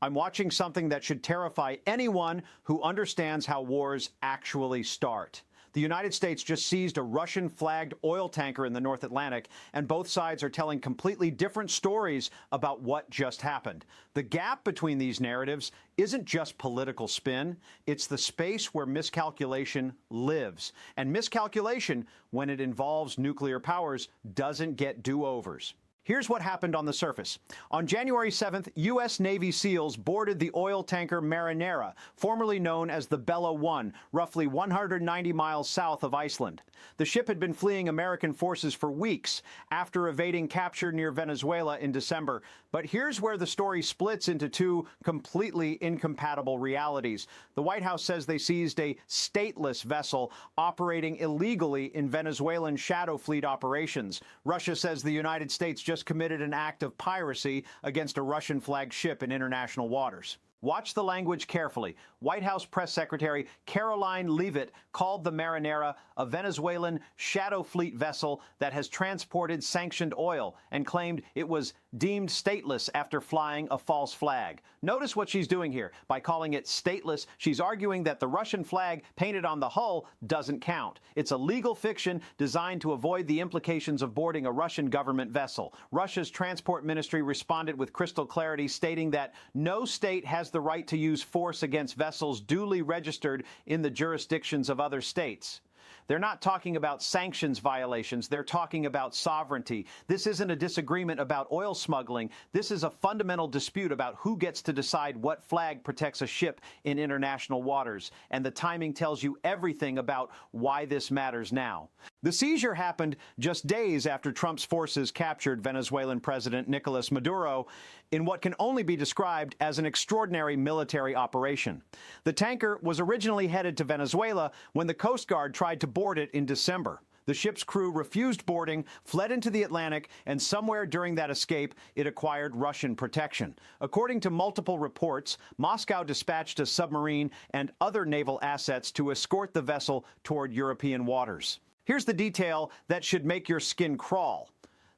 I'm watching something that should terrify anyone who understands how wars actually start. The United States just seized a Russian-flagged oil tanker in the North Atlantic, and both sides are telling completely different stories about what just happened. The gap between these narratives isn't just political spin, it's the space where miscalculation lives. And miscalculation, when it involves nuclear powers, doesn't get do-overs. Here's what happened on the surface. On January 7th, U.S. Navy SEALs boarded the oil tanker Marinera, formerly known as the Bella 1, roughly 190 miles south of Iceland. The ship had been fleeing American forces for weeks after evading capture near Venezuela in December. But here's where the story splits into two completely incompatible realities. The White House says they seized a stateless vessel operating illegally in Venezuelan shadow fleet operations. Russia says the United States just committed an act of piracy against a Russian-flagged ship in international waters. Watch the language carefully. White House Press Secretary Caroline Leavitt called the Marinera a Venezuelan shadow fleet vessel that has transported sanctioned oil and claimed it was deemed stateless after flying a false flag. Notice what she's doing here. By calling it stateless, she's arguing that the Russian flag painted on the hull doesn't count. It's a legal fiction designed to avoid the implications of boarding a Russian government vessel. Russia's transport ministry responded with crystal clarity, stating that no state has the right to use force against vessels duly registered in the jurisdictions of other states. They're not talking about sanctions violations. They're talking about sovereignty. This isn't a disagreement about oil smuggling. This is a fundamental dispute about who gets to decide what flag protects a ship in international waters. And the timing tells you everything about why this matters now. The seizure happened just days after Trump's forces captured Venezuelan President Nicolas Maduro in what can only be described as an extraordinary military operation. The tanker was originally headed to Venezuela when the Coast Guard tried to board it in December. The ship's crew refused boarding, fled into the Atlantic, and somewhere during that escape, it acquired Russian protection. According to multiple reports, Moscow dispatched a submarine and other naval assets to escort the vessel toward European waters. Here's the detail that should make your skin crawl.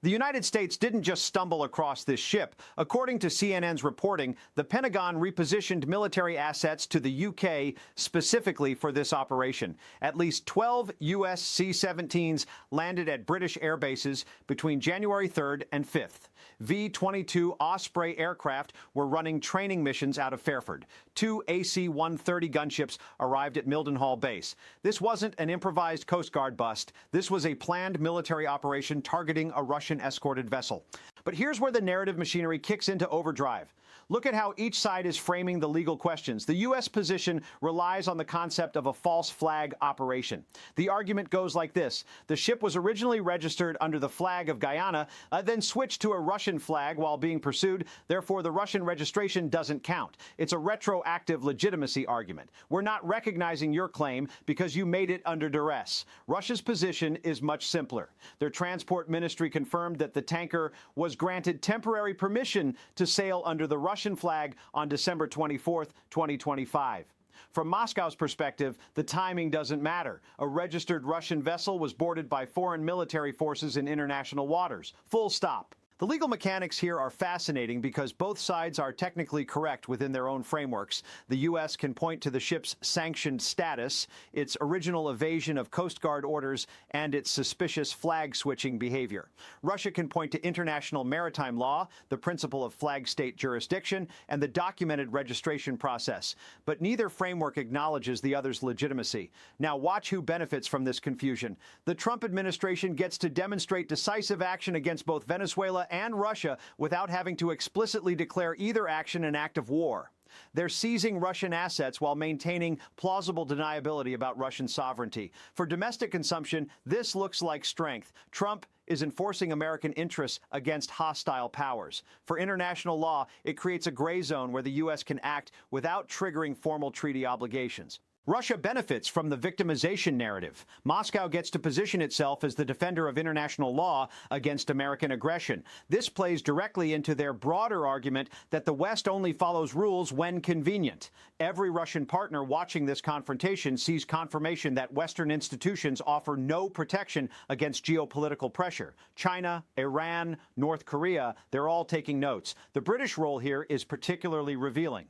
The United States didn't just stumble across this ship. According to CNN's reporting, the Pentagon repositioned military assets to the UK specifically for this operation. At least 12 U.S. C-17s landed at British air bases between January 3rd and 5th. V-22 Osprey aircraft were running training missions out of Fairford. 2 AC-130 gunships arrived at Mildenhall Base. This wasn't an improvised Coast Guard bust. This was a planned military operation targeting a Russian-escorted vessel. But here's where the narrative machinery kicks into overdrive. Look at how each side is framing the legal questions. The U.S. position relies on the concept of a false flag operation. The argument goes like this. The ship was originally registered under the flag of Guyana, then switched to a Russian flag while being pursued. Therefore, the Russian registration doesn't count. It's a retroactive legitimacy argument. We're not recognizing your claim because you made it under duress. Russia's position is much simpler. Their transport ministry confirmed that the tanker was granted temporary permission to sail under the Russian flag on December 24th, 2025. From Moscow's perspective, the timing doesn't matter. A registered Russian vessel was boarded by foreign military forces in international waters. Full stop. The legal mechanics here are fascinating because both sides are technically correct within their own frameworks. The U.S. can point to the ship's sanctioned status, its original evasion of Coast Guard orders, and its suspicious flag-switching behavior. Russia can point to international maritime law, the principle of flag state jurisdiction, and the documented registration process. But neither framework acknowledges the other's legitimacy. Now watch who benefits from this confusion. The Trump administration gets to demonstrate decisive action against both Venezuela and Russia without having to explicitly declare either action an act of war. They're seizing Russian assets while maintaining plausible deniability about Russian sovereignty. For domestic consumption, this looks like strength. Trump is enforcing American interests against hostile powers. For international law, it creates a gray zone where the U.S. can act without triggering formal treaty obligations. Russia benefits from the victimization narrative. Moscow gets to position itself as the defender of international law against American aggression. This plays directly into their broader argument that the West only follows rules when convenient. Every Russian partner watching this confrontation sees confirmation that Western institutions offer no protection against geopolitical pressure. China, Iran, North Korea, they're all taking notes. The British role here is particularly revealing.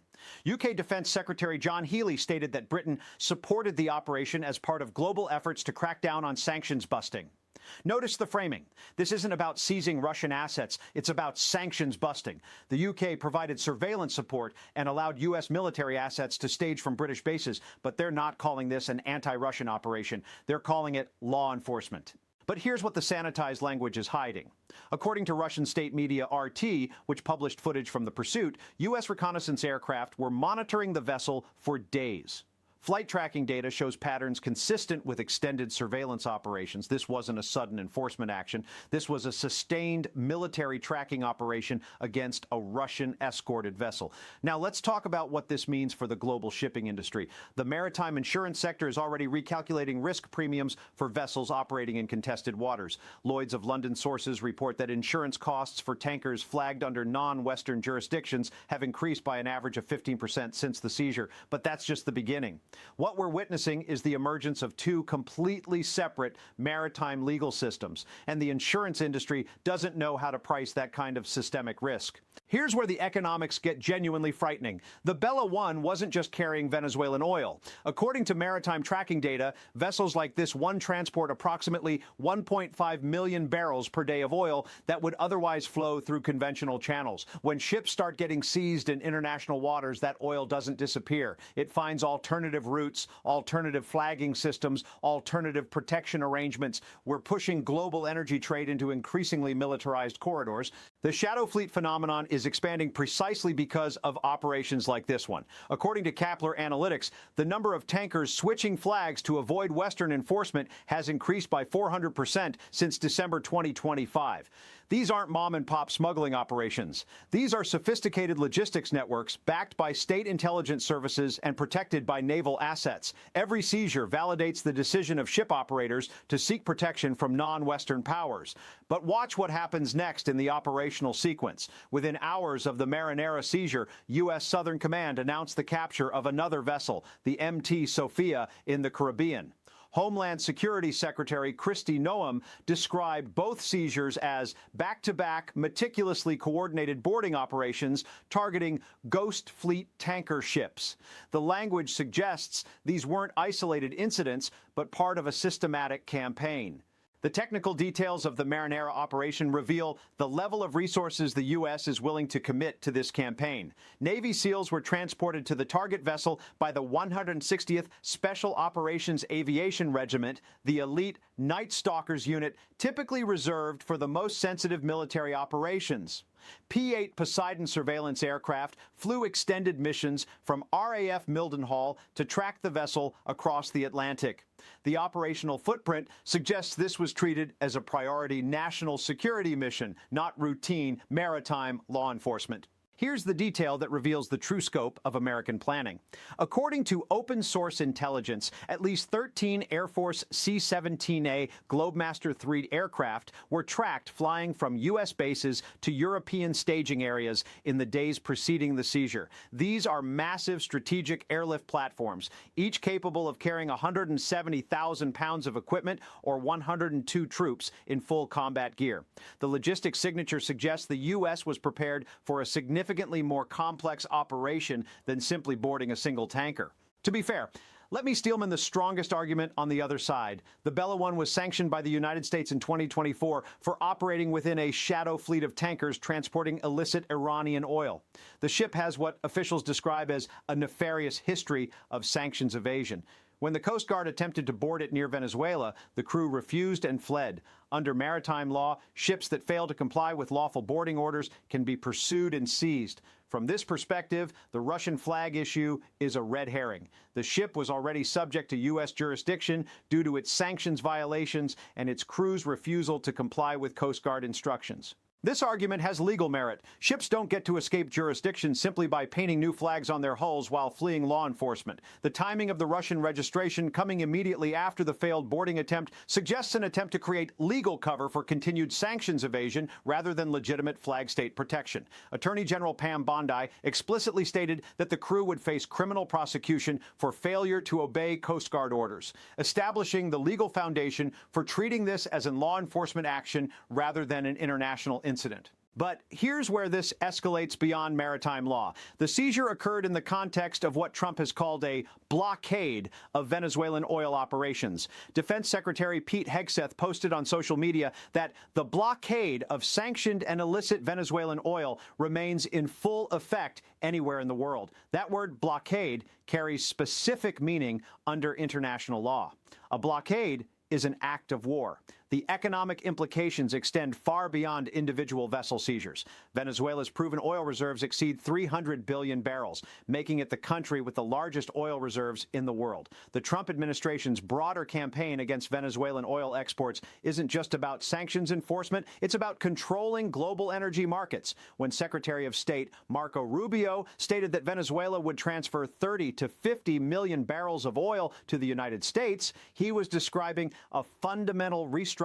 UK Defense Secretary John Healey stated that Britain supported the operation as part of global efforts to crack down on sanctions busting. Notice the framing. This isn't about seizing Russian assets. It's about sanctions busting. The UK provided surveillance support and allowed U.S. military assets to stage from British bases, but they're not calling this an anti-Russian operation. They're calling it law enforcement. But here's what the sanitized language is hiding. According to Russian state media RT, which published footage from the pursuit, U.S. reconnaissance aircraft were monitoring the vessel for days. Flight tracking data shows patterns consistent with extended surveillance operations. This wasn't a sudden enforcement action. This was a sustained military tracking operation against a Russian-escorted vessel. Now, let's talk about what this means for the global shipping industry. The maritime insurance sector is already recalculating risk premiums for vessels operating in contested waters. Lloyd's of London sources report that insurance costs for tankers flagged under non-Western jurisdictions have increased by an average of 15% since the seizure. But that's just the beginning. What we're witnessing is the emergence of two completely separate maritime legal systems, and the insurance industry doesn't know how to price that kind of systemic risk. Here's where the economics get genuinely frightening. The Bella 1 wasn't just carrying Venezuelan oil. According to maritime tracking data, vessels like this one transport approximately 1.5 million barrels per day of oil that would otherwise flow through conventional channels. When ships start getting seized in international waters, that oil doesn't disappear. It finds alternative routes, alternative flagging systems, alternative protection arrangements. We're pushing global energy trade into increasingly militarized corridors. The shadow fleet phenomenon is expanding precisely because of operations like this one. According to Kepler Analytics, the number of tankers switching flags to avoid Western enforcement has increased by 400% since December 2025. These aren't mom-and-pop smuggling operations. These are sophisticated logistics networks backed by state intelligence services and protected by naval assets. Every seizure validates the decision of ship operators to seek protection from non-Western powers. But watch what happens next in the operational sequence. Within hours of the Marinera seizure, U.S. Southern Command announced the capture of another vessel, the MT Sophia, in the Caribbean. Homeland Security Secretary Kristi Noem described both seizures as back-to-back, meticulously coordinated boarding operations targeting ghost fleet tanker ships. The language suggests these weren't isolated incidents, but part of a systematic campaign. The technical details of the Marinera operation reveal the level of resources the U.S. is willing to commit to this campaign. Navy SEALs were transported to the target vessel by the 160th Special Operations Aviation Regiment, the elite Night Stalkers unit typically reserved for the most sensitive military operations. P-8 Poseidon surveillance aircraft flew extended missions from RAF Mildenhall to track the vessel across the Atlantic. The operational footprint suggests this was treated as a priority national security mission, not routine maritime law enforcement. Here's the detail that reveals the true scope of American planning. According to open source intelligence, at least 13 Air Force C-17A Globemaster III aircraft were tracked flying from U.S. bases to European staging areas in the days preceding the seizure. These are massive strategic airlift platforms, each capable of carrying 170,000 pounds of equipment or 102 troops in full combat gear. The logistics signature suggests the U.S. was prepared for a significantly more complex operation than simply boarding a single tanker. To be fair, let me steelman the strongest argument on the other side. The Bella 1 was sanctioned by the United States in 2024 for operating within a shadow fleet of tankers transporting illicit Iranian oil. The ship has what officials describe as a nefarious history of sanctions evasion. When the Coast Guard attempted to board it near Venezuela, the crew refused and fled. Under maritime law, ships that fail to comply with lawful boarding orders can be pursued and seized. From this perspective, the Russian flag issue is a red herring. The ship was already subject to U.S. jurisdiction due to its sanctions violations and its crew's refusal to comply with Coast Guard instructions. This argument has legal merit. Ships don't get to escape jurisdiction simply by painting new flags on their hulls while fleeing law enforcement. The timing of the Russian registration, coming immediately after the failed boarding attempt, suggests an attempt to create legal cover for continued sanctions evasion rather than legitimate flag state protection. Attorney General Pam Bondi explicitly stated that the crew would face criminal prosecution for failure to obey Coast Guard orders, establishing the legal foundation for treating this as a law enforcement action rather than an international incident. But here's where this escalates beyond maritime law. The seizure occurred in the context of what Trump has called a blockade of Venezuelan oil operations. Defense Secretary Pete Hegseth posted on social media that the blockade of sanctioned and illicit Venezuelan oil remains in full effect anywhere in the world. That word blockade carries specific meaning under international law. A blockade is an act of war. The economic implications extend far beyond individual vessel seizures. Venezuela's proven oil reserves exceed 300 billion barrels, making it the country with the largest oil reserves in the world. The Trump administration's broader campaign against Venezuelan oil exports isn't just about sanctions enforcement, it's about controlling global energy markets. When Secretary of State Marco Rubio stated that Venezuela would transfer 30 to 50 million barrels of oil to the United States, he was describing a fundamental restructuring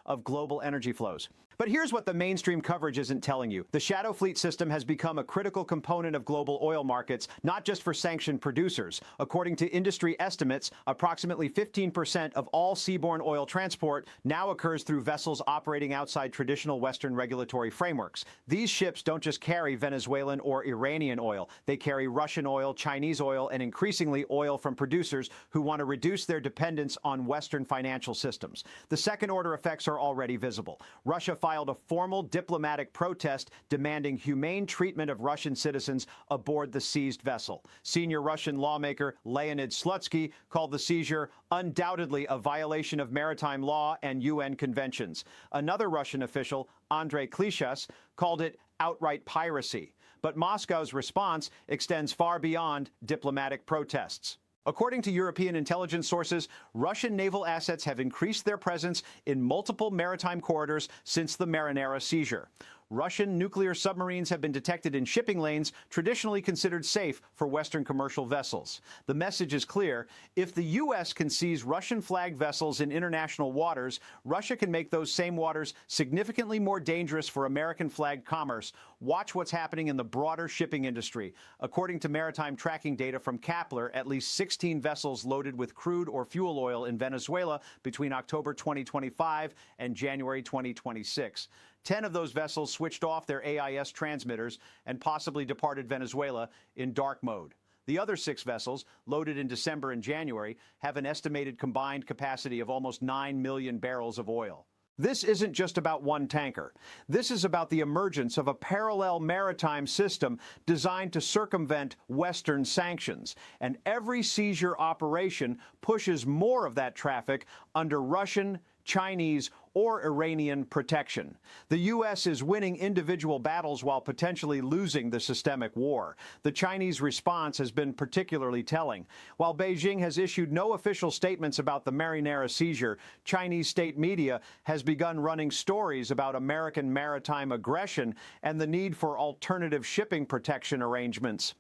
of global energy flows. But here's what the mainstream coverage isn't telling you. The shadow fleet system has become a critical component of global oil markets, not just for sanctioned producers. According to industry estimates, approximately 15% of all seaborne oil transport now occurs through vessels operating outside traditional Western regulatory frameworks. These ships don't just carry Venezuelan or Iranian oil. They carry Russian oil, Chinese oil, and increasingly oil from producers who want to reduce their dependence on Western financial systems. The second-order effects are already visible. Russia filed a formal diplomatic protest demanding humane treatment of Russian citizens aboard the seized vessel. Senior Russian lawmaker Leonid Slutsky called the seizure undoubtedly a violation of maritime law and UN conventions. Another Russian official, Andrei Klishas, called it outright piracy. But Moscow's response extends far beyond diplomatic protests. According to European intelligence sources, Russian naval assets have increased their presence in multiple maritime corridors since the Marinera seizure. Russian nuclear submarines have been detected in shipping lanes traditionally considered safe for Western commercial vessels. The message is clear. If the U.S. can seize Russian-flagged vessels in international waters, Russia can make those same waters significantly more dangerous for American-flagged commerce. Watch what's happening in the broader shipping industry. According to maritime tracking data from Kepler, at least 16 vessels loaded with crude or fuel oil in Venezuela between October 2025 and January 2026. 10 of those vessels switched off their AIS transmitters and possibly departed Venezuela in dark mode. The other 6 vessels, loaded in December and January, have an estimated combined capacity of almost 9 million barrels of oil. This isn't just about one tanker. This is about the emergence of a parallel maritime system designed to circumvent Western sanctions. And every seizure operation pushes more of that traffic under Russian, Chinese, or Iranian protection. The U.S. is winning individual battles while potentially losing the systemic war. The Chinese response has been particularly telling. While Beijing has issued no official statements about the Marinera seizure, Chinese state media has begun running stories about American maritime aggression and the need for alternative shipping protection arrangements.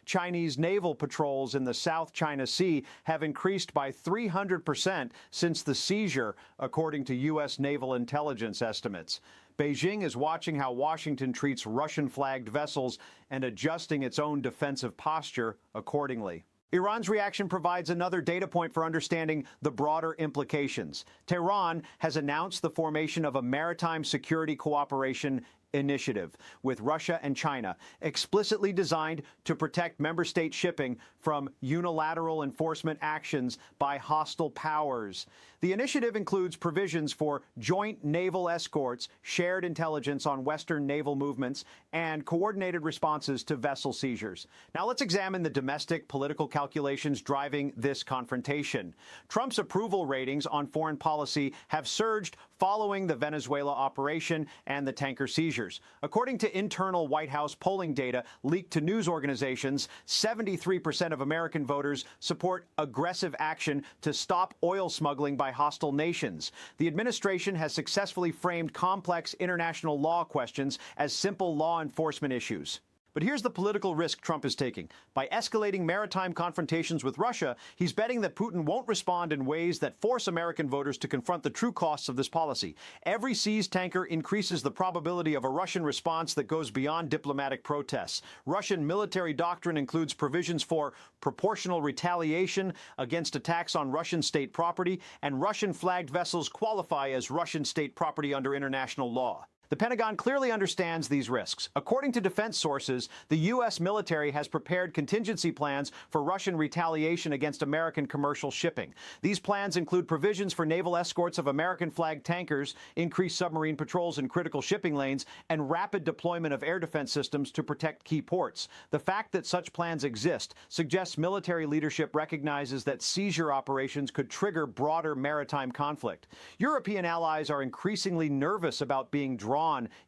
Chinese naval patrols in the South China Sea have increased by 300% since the seizure, according to U.S. naval intelligence estimates. Beijing is watching how Washington treats Russian-flagged vessels and adjusting its own defensive posture accordingly. Iran's reaction provides another data point for understanding the broader implications. Tehran has announced the formation of a maritime security cooperation initiative with Russia and China, explicitly designed to protect member state shipping from unilateral enforcement actions by hostile powers. The initiative includes provisions for joint naval escorts, shared intelligence on Western naval movements, and coordinated responses to vessel seizures. Now let's examine the domestic political calculations driving this confrontation. Trump's approval ratings on foreign policy have surged following the Venezuela operation and the tanker seizures. According to internal White House polling data leaked to news organizations, 73% of American voters support aggressive action to stop oil smuggling by hostile nations. The administration has successfully framed complex international law questions as simple law enforcement issues. But here's the political risk Trump is taking. By escalating maritime confrontations with Russia, he's betting that Putin won't respond in ways that force American voters to confront the true costs of this policy. Every seized tanker increases the probability of a Russian response that goes beyond diplomatic protests. Russian military doctrine includes provisions for proportional retaliation against attacks on Russian state property, and Russian-flagged vessels qualify as Russian state property under international law. The Pentagon clearly understands these risks. According to defense sources, the U.S. military has prepared contingency plans for Russian retaliation against American commercial shipping. These plans include provisions for naval escorts of American-flagged tankers, increased submarine patrols in critical shipping lanes, and rapid deployment of air defense systems to protect key ports. The fact that such plans exist suggests military leadership recognizes that seizure operations could trigger broader maritime conflict. European allies are increasingly nervous about being drawn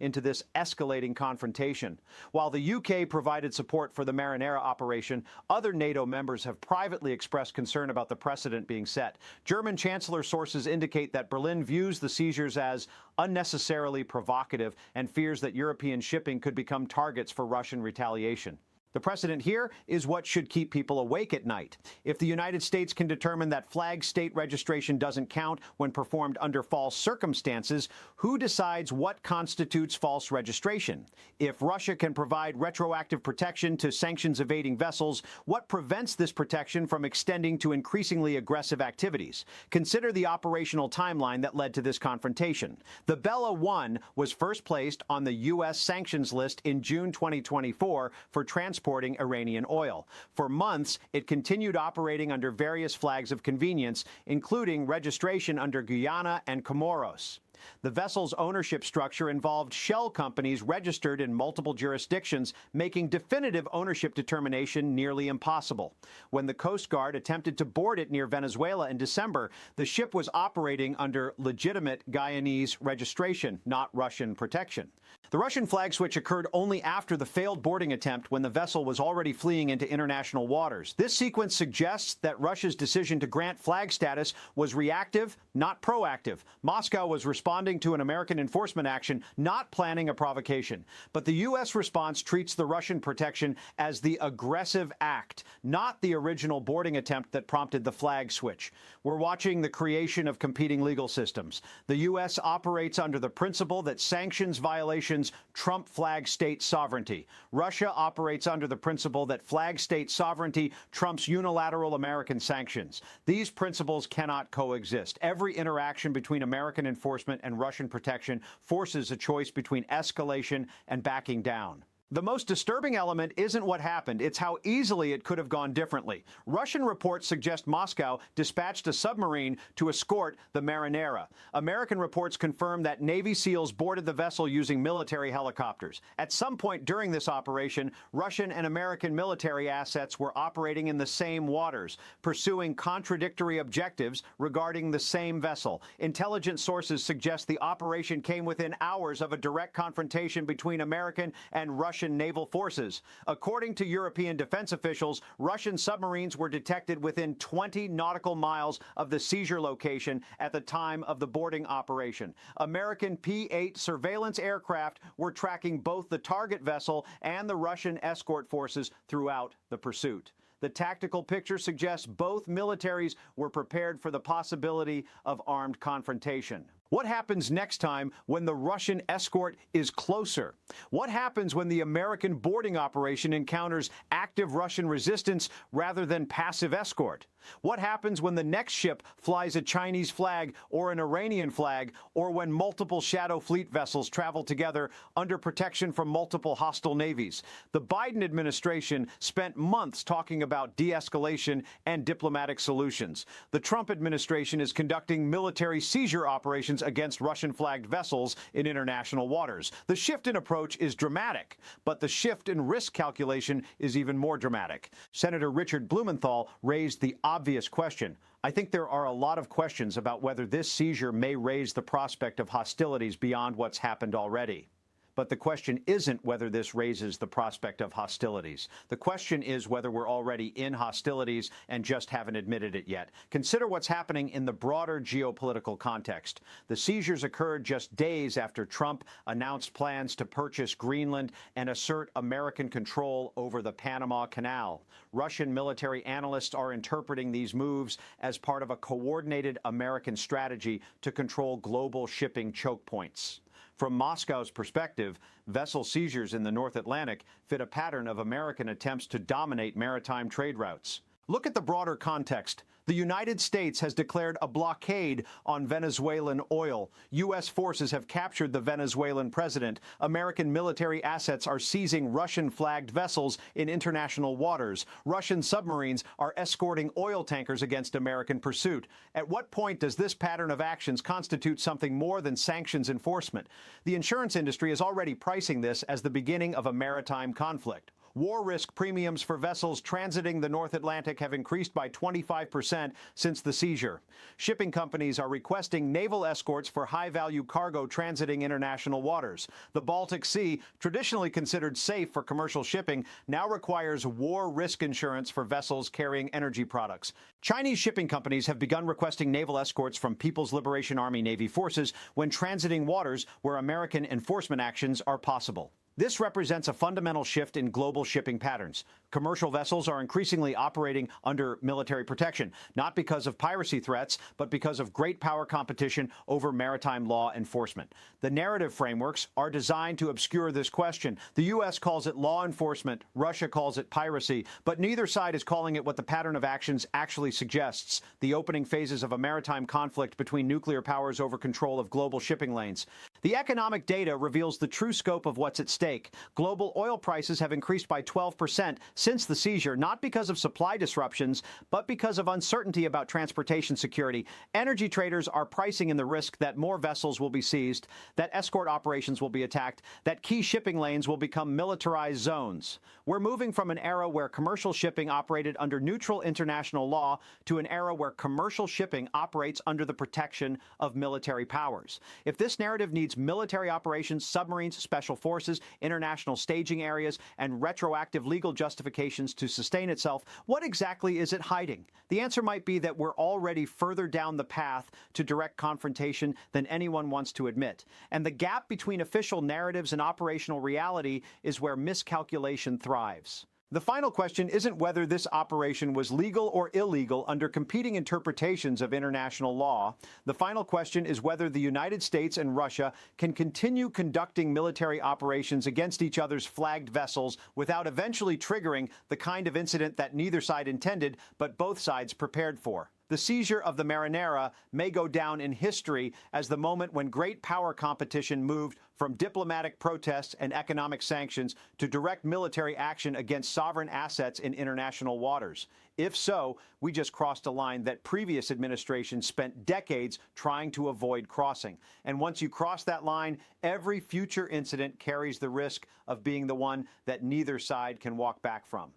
into this escalating confrontation. While the UK provided support for the Marinera operation, other NATO members have privately expressed concern about the precedent being set. German Chancellor sources indicate that Berlin views the seizures as unnecessarily provocative and fears that European shipping could become targets for Russian retaliation. The precedent here is what should keep people awake at night. If the United States can determine that flag state registration doesn't count when performed under false circumstances, who decides what constitutes false registration? If Russia can provide retroactive protection to sanctions-evading vessels, what prevents this protection from extending to increasingly aggressive activities? Consider the operational timeline that led to this confrontation. The Bella 1 was first placed on the U.S. sanctions list in June 2024 for transporting Iranian oil. For months, it continued operating under various flags of convenience, including registration under Guyana and Comoros. The vessel's ownership structure involved shell companies registered in multiple jurisdictions, making definitive ownership determination nearly impossible. When the Coast Guard attempted to board it near Venezuela in December, the ship was operating under legitimate Guyanese registration, not Russian protection. The Russian flag switch occurred only after the failed boarding attempt when the vessel was already fleeing into international waters. This sequence suggests that Russia's decision to grant flag status was reactive, not proactive. Moscow was responding to an American enforcement action, not planning a provocation. But the U.S. response treats the Russian protection as the aggressive act, not the original boarding attempt that prompted the flag switch. We're watching the creation of competing legal systems. The U.S. operates under the principle that sanctions violations trump flag state sovereignty. Russia operates under the principle that flag state sovereignty trumps unilateral American sanctions. These principles cannot coexist. Every interaction between American enforcement and Russian protection forces a choice between escalation and backing down. The most disturbing element isn't what happened, it's how easily it could have gone differently. Russian reports suggest Moscow dispatched a submarine to escort the Marinera. American reports confirm that Navy SEALs boarded the vessel using military helicopters. At some point during this operation, Russian and American military assets were operating in the same waters, pursuing contradictory objectives regarding the same vessel. Intelligence sources suggest the operation came within hours of a direct confrontation between American and Russian naval forces. According to European defense officials, Russian submarines were detected within 20 nautical miles of the seizure location at the time of the boarding operation. American P-8 surveillance aircraft were tracking both the target vessel and the Russian escort forces throughout the pursuit. The tactical picture suggests both militaries were prepared for the possibility of armed confrontation. What happens next time when the Russian escort is closer? What happens when the American boarding operation encounters active Russian resistance rather than passive escort? What happens when the next ship flies a Chinese flag or an Iranian flag, or when multiple Shadow Fleet vessels travel together under protection from multiple hostile navies? The Biden administration spent months talking about de-escalation and diplomatic solutions. The Trump administration is conducting military seizure operations sanctions against Russian-flagged vessels in international waters. The shift in approach is dramatic, but the shift in risk calculation is even more dramatic. Senator Richard Blumenthal raised the obvious question. I think there are a lot of questions about whether this seizure may raise the prospect of hostilities beyond what's happened already. But the question isn't whether this raises the prospect of hostilities. The question is whether we're already in hostilities and just haven't admitted it yet. Consider what's happening in the broader geopolitical context. The seizures occurred just days after Trump announced plans to purchase Greenland and assert American control over the Panama Canal. Russian military analysts are interpreting these moves as part of a coordinated American strategy to control global shipping choke points. From Moscow's perspective, vessel seizures in the North Atlantic fit a pattern of American attempts to dominate maritime trade routes. Look at the broader context. The United States has declared a blockade on Venezuelan oil. U.S. forces have captured the Venezuelan president. American military assets are seizing Russian-flagged vessels in international waters. Russian submarines are escorting oil tankers against American pursuit. At what point does this pattern of actions constitute something more than sanctions enforcement? The insurance industry is already pricing this as the beginning of a maritime conflict. War risk premiums for vessels transiting the North Atlantic have increased by 25% since the seizure. Shipping companies are requesting naval escorts for high-value cargo transiting international waters. The Baltic Sea, traditionally considered safe for commercial shipping, now requires war risk insurance for vessels carrying energy products. Chinese shipping companies have begun requesting naval escorts from People's Liberation Army Navy forces when transiting waters where American enforcement actions are possible. This represents a fundamental shift in global shipping patterns. Commercial vessels are increasingly operating under military protection, not because of piracy threats, but because of great power competition over maritime law enforcement. The narrative frameworks are designed to obscure this question. The U.S. calls it law enforcement, Russia calls it piracy, but neither side is calling it what the pattern of actions actually suggests, the opening phases of a maritime conflict between nuclear powers over control of global shipping lanes. The economic data reveals the true scope of what's at stake. Global oil prices have increased by 12% since the seizure, not because of supply disruptions, but because of uncertainty about transportation security. Energy traders are pricing in the risk that more vessels will be seized, that escort operations will be attacked, that key shipping lanes will become militarized zones. We're moving from an era where commercial shipping operated under neutral international law to an era where commercial shipping operates under the protection of military powers. If this narrative needs military operations, submarines, special forces, international staging areas, and retroactive legal justifications to sustain itself, what exactly is it hiding? The answer might be that we're already further down the path to direct confrontation than anyone wants to admit. And the gap between official narratives and operational reality is where miscalculation thrives. The final question isn't whether this operation was legal or illegal under competing interpretations of international law. The final question is whether the United States and Russia can continue conducting military operations against each other's flagged vessels without eventually triggering the kind of incident that neither side intended but both sides prepared for. The seizure of the Marinera may go down in history as the moment when great power competition moved from diplomatic protests and economic sanctions to direct military action against sovereign assets in international waters. If so, we just crossed a line that previous administrations spent decades trying to avoid crossing. And once you cross that line, every future incident carries the risk of being the one that neither side can walk back from.